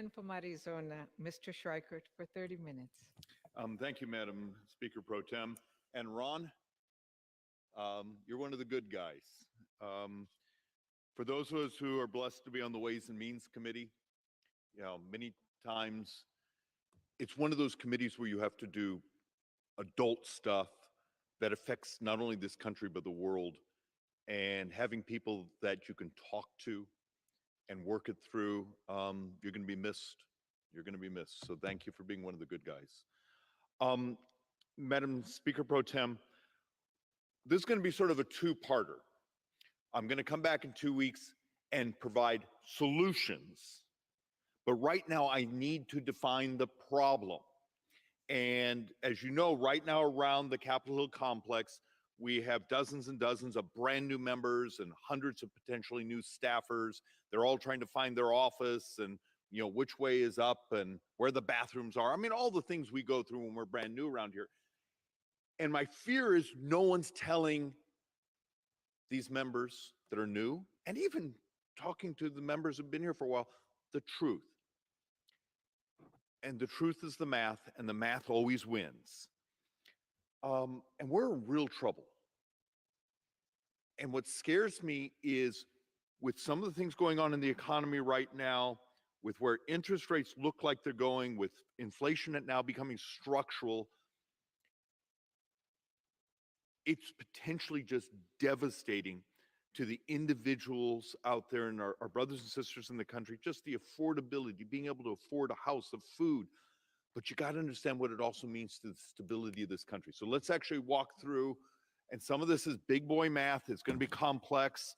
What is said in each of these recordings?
gentleman from Arizona, Mr. Schreikert, for 30 minutes. Thank you, Madam Speaker Pro Tem. And Ron, you're one of the good guys. For those of us who are blessed to be on the Ways and Means Committee, many times it's one of those committees where you have to do adult stuff that affects not only this country but the world. And having people that you can talk to and work it through, you're going to be missed. You're going to be missed. So thank you for being one of the good guys. Madam Speaker Pro Tem, this is going to be sort of a two-parter. I'm going to come back in 2 weeks and provide solutions. But right now, I need to define the problem. And as you know, right now around the Capitol Hill complex, we have dozens and dozens of brand new members and hundreds of potentially new staffers. They're all trying to find their office and which way is up and where the bathrooms are. I mean, all the things we go through when we're brand new around here. And my fear is no one's telling these members that are new, and even talking to the members who've been here for a while, the truth. And the truth is the math, and the math always wins. And we're in real trouble. And what scares me is with some of the things going on in the economy right now, with where interest rates look like they're going, with inflation now becoming structural, it's potentially just devastating to the individuals out there and our brothers and sisters in the country, just the affordability, being able to afford a house, of food. But you got to understand what it also means to the stability of this country. So let's actually walk through, and some of this is big boy math. It's going to be complex.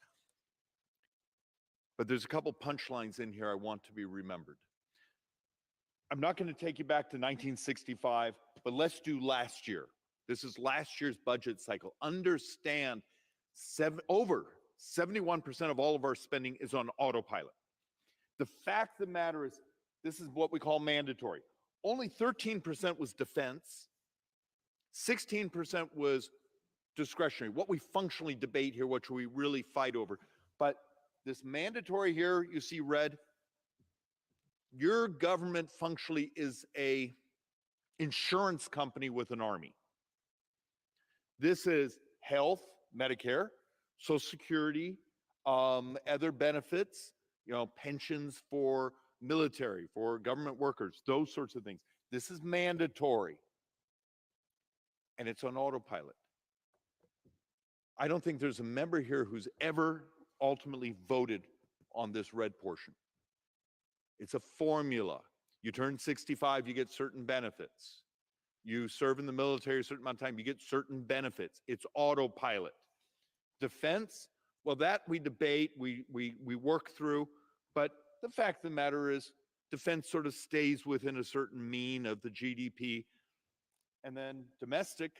But there's a couple punchlines in here I want to be remembered. I'm not going to take you back to 1965, but let's do last year. This is last year's budget cycle. Understand over 71% of all of our spending is on autopilot. The fact of the matter is, this is what we call mandatory. Only 13% was defense. 16% was discretionary, what we functionally debate here, what we really fight over. But this mandatory here, you see red, your government functionally is a insurance company with an army. This is health, Medicare, Social Security, other benefits, pensions for military, for government workers, those sorts of things. This is mandatory. And it's on autopilot. I don't think there's a member here who's ever ultimately voted on this red portion. It's a formula. You turn 65, you get certain benefits. You serve in the military a certain amount of time, you get certain benefits. It's autopilot. Defense, well, that we debate, we work through, but the fact of the matter is defense sort of stays within a certain mean of the GDP. And then domestic,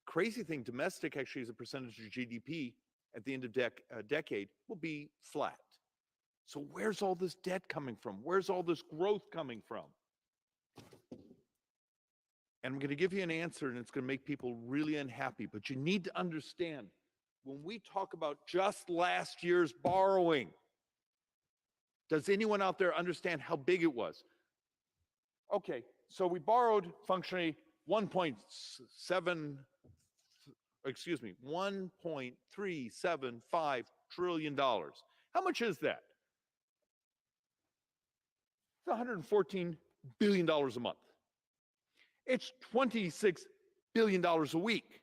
crazy thing, domestic actually as a percentage of GDP at the end of decade will be flat. So where's all this debt coming from? Where's all this growth coming from? And I'm going to give you an answer, and it's going to make people really unhappy. But you need to understand, when we talk about just last year's borrowing, does anyone out there understand how big it was? Okay, so we borrowed functionally $1.375 trillion. How much is that? It's $114 billion a month. It's $26 billion a week.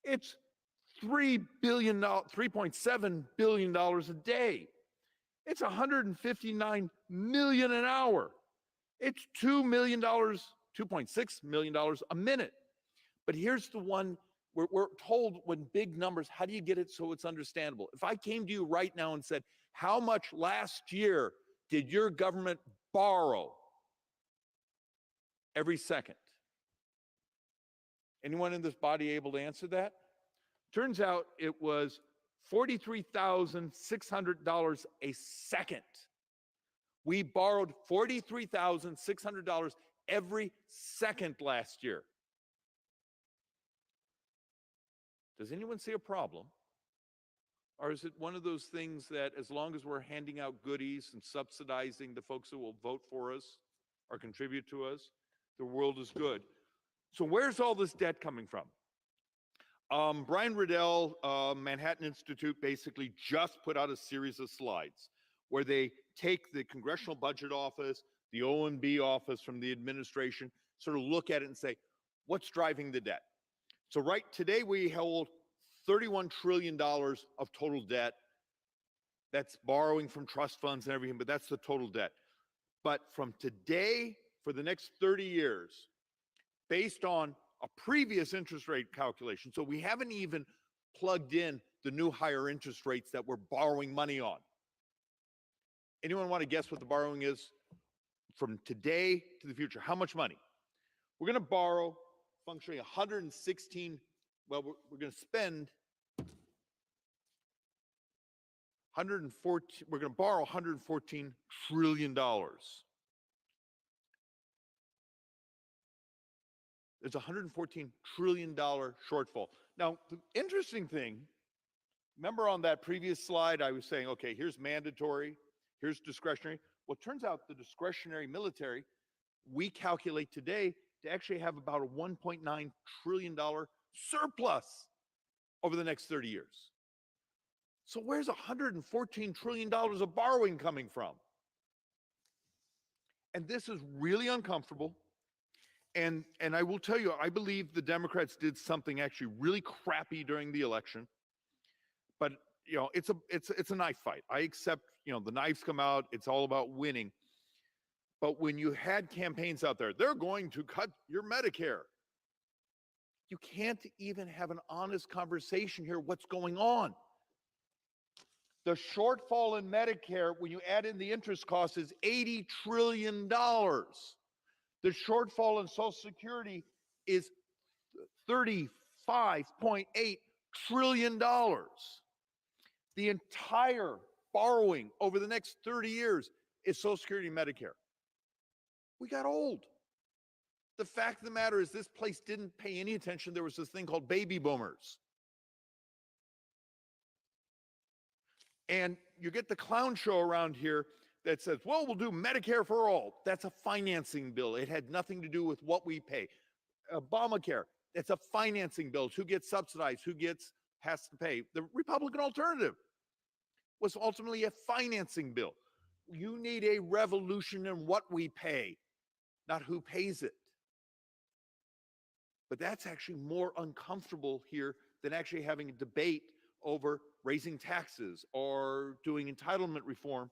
It's $3.7 billion a day. It's $159 million an hour. It's $2.6 million a minute. But here's the one we're told when big numbers, how do you get it so it's understandable? If I came to you right now and said, how much last year did your government borrow every second? Anyone in this body able to answer that? Turns out it was $43,600 a second. We borrowed $43,600 every second last year. Does anyone see a problem? Or is it one of those things that as long as we're handing out goodies and subsidizing the folks who will vote for us or contribute to us, the world is good? So where's all this debt coming from? Brian Riddell, Manhattan Institute, basically just put out a series of slides where they take the Congressional Budget Office, the OMB office from the administration, sort of look at it and say, what's driving the debt? So right today we hold $31 trillion of total debt. That's borrowing from trust funds and everything, but that's the total debt. But from today for the next 30 years, based on a previous interest rate calculation, so we haven't even plugged in the new higher interest rates that we're borrowing money on. Anyone want to guess what the borrowing is from today to the future? How much money? We're going to borrow functionally 116, well, we're going to spend 114, we're going to borrow $114 trillion. There's a $114 trillion shortfall. Now, the interesting thing, remember on that previous slide, I was saying, okay, here's mandatory, here's discretionary. Well, it turns out the discretionary military, we calculate today to actually have about a $1.9 trillion surplus over the next 30 years. So where's $114 trillion of borrowing coming from? And this is really uncomfortable. And I will tell you, I believe the Democrats did something actually really crappy during the election. But you know, it's a knife fight. I accept, you know, the knives come out, it's all about winning. But when you had campaigns out there, they're going to cut your Medicare. You can't even have an honest conversation here. What's going on? The shortfall in Medicare, when you add in the interest cost, is $80 trillion. The shortfall in Social Security is $35.8 trillion. The entire borrowing over the next 30 years is Social Security and Medicare. We got old. The fact of the matter is this place didn't pay any attention. There was this thing called baby boomers. And you get the clown show around here that says, well, we'll do Medicare for all. That's a financing bill. It had nothing to do with what we pay. Obamacare, it's a financing bill. It's who gets subsidized, has to pay. The Republican alternative was ultimately a financing bill. You need a revolution in what we pay, not who pays it. But that's actually more uncomfortable here than actually having a debate over raising taxes or doing entitlement reform.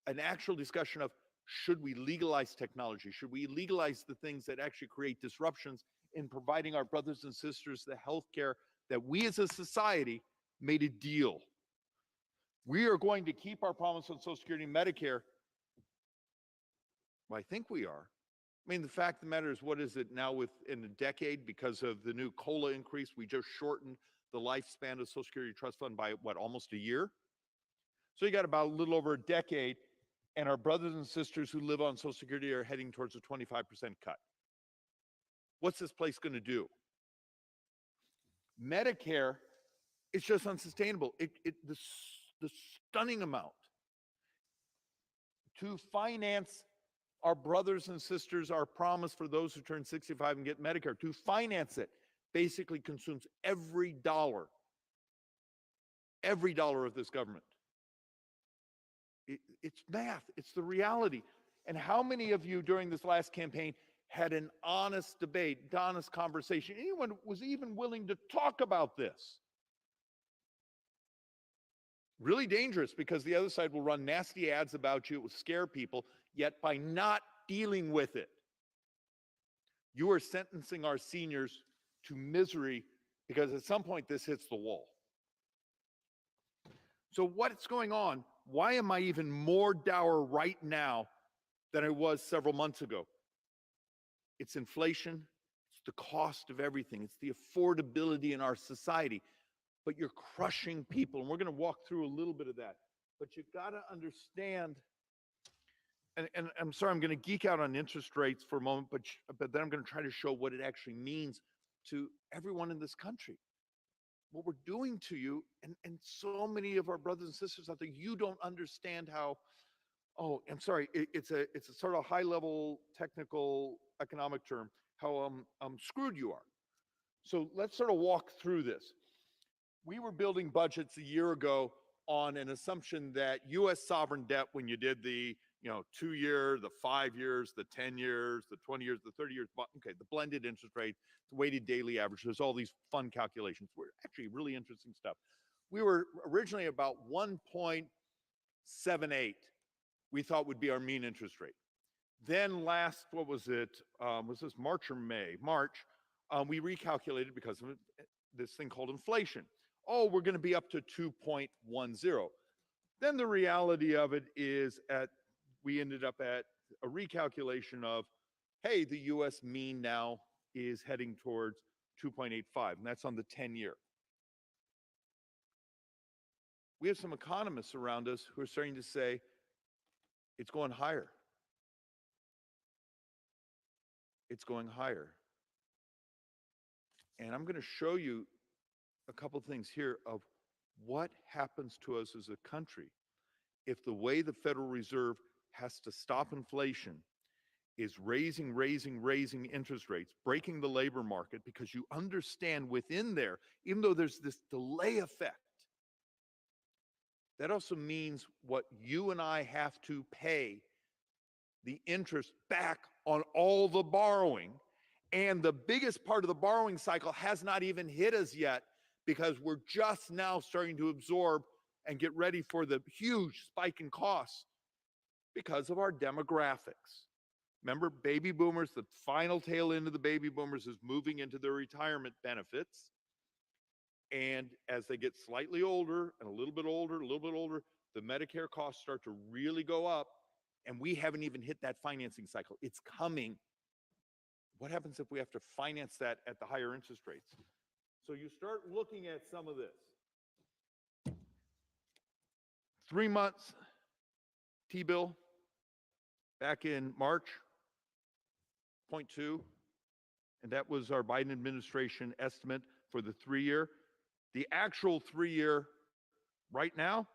An actual discussion of, should we legalize technology? Should we legalize the things that actually create disruptions in providing our brothers and sisters the health care that we as a society made a deal? We are going to keep our promise on Social Security and Medicare. Well, I think we are. I mean, the fact of the matter is, what is it now within a decade? Because of the new COLA increase, we just shortened the lifespan of Social Security Trust Fund by, what, almost a year? So you got about a little over a decade, and our brothers and sisters who live on Social Security are heading towards a 25% cut. What's this place going to do? Medicare, it's just unsustainable. The stunning amount to finance our brothers and sisters, our promise for those who turn 65 and get Medicare, to finance it basically consumes every dollar of this government. It's math, it's the reality. And how many of you during this last campaign had an honest debate, honest conversation? Anyone was even willing to talk about this? Really dangerous, because the other side will run nasty ads about you. It will scare people, yet by not dealing with it, you are sentencing our seniors to misery, because at some point this hits the wall. So what's going on? Why am I even more dour right now than I was several months ago? It's inflation, it's the cost of everything, it's the affordability in our society. But you're crushing people, and we're going to walk through a little bit of that. But you've got to understand, and I'm sorry, I'm going to geek out on interest rates for a moment, but then I'm going to try to show what it actually means to everyone in this country. what we're doing to you, and so many of our brothers and sisters out there, you don't understand how, oh, I'm sorry, it's a sort of high level technical economic term, how screwed you are. So let's sort of walk through this. We were building budgets a year ago on an assumption that US sovereign debt, when you did the 2 year, the 5 years, the 10 years, the 20 years, the 30 years, okay, the blended interest rate, the weighted daily average, there's all these fun calculations. Were actually really interesting stuff. We were originally about 1.78, we thought would be our mean interest rate. Then last, what was it? Was this March or May? March, we recalculated because of this thing called inflation. Oh, we're going to be up to 2.10. Then the reality of it is we ended up at a recalculation of, hey, the US mean now is heading towards 2.85, and that's on the 10-year. We have some economists around us who are starting to say it's going higher. It's going higher. And I'm going to show you a couple things here of what happens to us as a country if the way the Federal Reserve has to stop inflation is raising interest rates, breaking the labor market, because you understand within there, even though there's this delay effect, that also means what you and I have to pay the interest back on all the borrowing. And the biggest part of the borrowing cycle has not even hit us yet, because we're just now starting to absorb and get ready for the huge spike in costs because of our demographics. Remember, baby boomers, the final tail end of the baby boomers is moving into their retirement benefits. And as they get slightly older and a little bit older, the Medicare costs start to really go up, and we haven't even hit that financing cycle. It's coming. What happens if we have to finance that at the higher interest rates? So you start looking at some of this. 3 months T-bill back in March, 0.2, and that was our Biden administration estimate for the 3-year. The actual 3-year right now,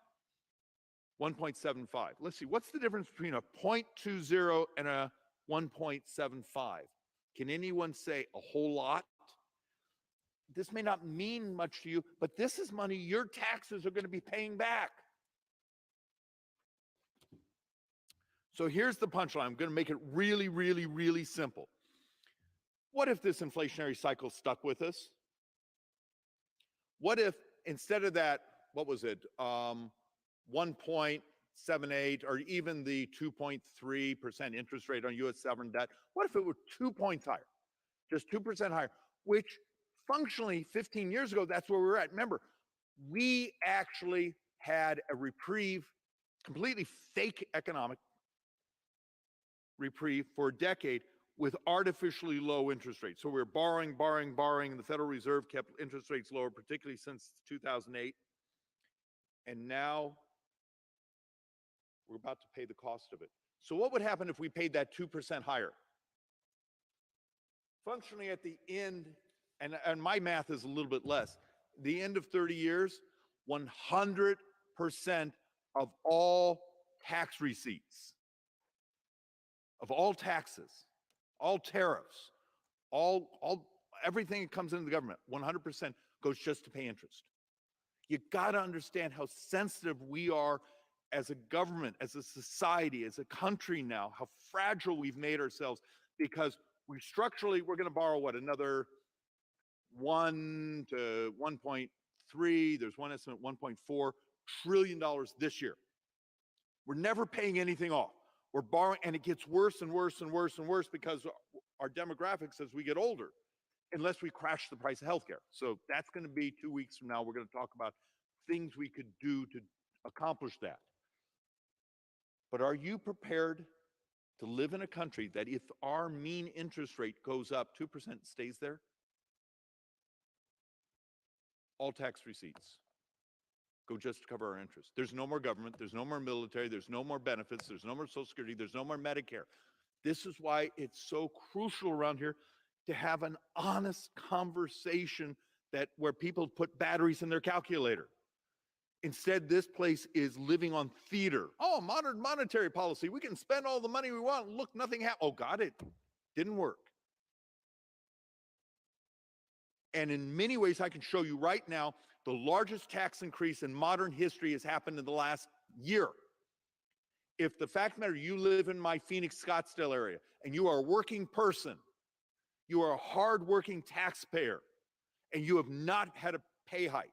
1.75. Let's see, what's the difference between a 0.20 and a 1.75? Can anyone say a whole lot? This may not mean much to you, but this is money your taxes are going to be paying back. So here's the punchline. I'm going to make it really, really, really simple. What if this inflationary cycle stuck with us? What if instead of that, what was it, 1.78 or even the 2.3% interest rate on US sovereign debt, what if it were 2 points higher, just 2% higher, which functionally 15 years ago, that's where we were at. Remember, we actually had a reprieve, completely fake economic reprieve for a decade with artificially low interest rates. So we were borrowing, and the Federal Reserve kept interest rates lower, particularly since 2008. And now we're about to pay the cost of it. So what would happen if we paid that 2% higher? Functionally at the end, and my math is a little bit less, the end of 30 years, 100% of all tax receipts, of all taxes, all tariffs, everything that comes into the government, 100% goes just to pay interest. You got to understand how sensitive we are as a government, as a society, as a country now, how fragile we've made ourselves, because we're going to borrow what, another 1 to 1.3, there's one estimate, $1.4 trillion this year. We're never paying anything off. We're borrowing, and it gets worse and worse and worse and worse because our demographics as we get older, unless we crash the price of healthcare. So that's going to be 2 weeks from now. We're going to talk about things we could do to accomplish that. But are you prepared to live in a country that if our mean interest rate goes up 2%, stays there? All tax receipts go just to cover our interest. There's no more government, there's no more military, there's no more benefits, there's no more Social Security, there's no more Medicare. This is why it's so crucial around here to have an honest conversation that where people put batteries in their calculator. Instead, this place is living on theater. Oh, modern monetary policy. We can spend all the money we want. Look, nothing happened. Oh, got it. Didn't work. And in many ways, I can show you right now, the largest tax increase in modern history has happened in the last year. If the fact matter, you live in my Phoenix, Scottsdale area, and you are a working person, you are a hardworking taxpayer, and you have not had a pay hike,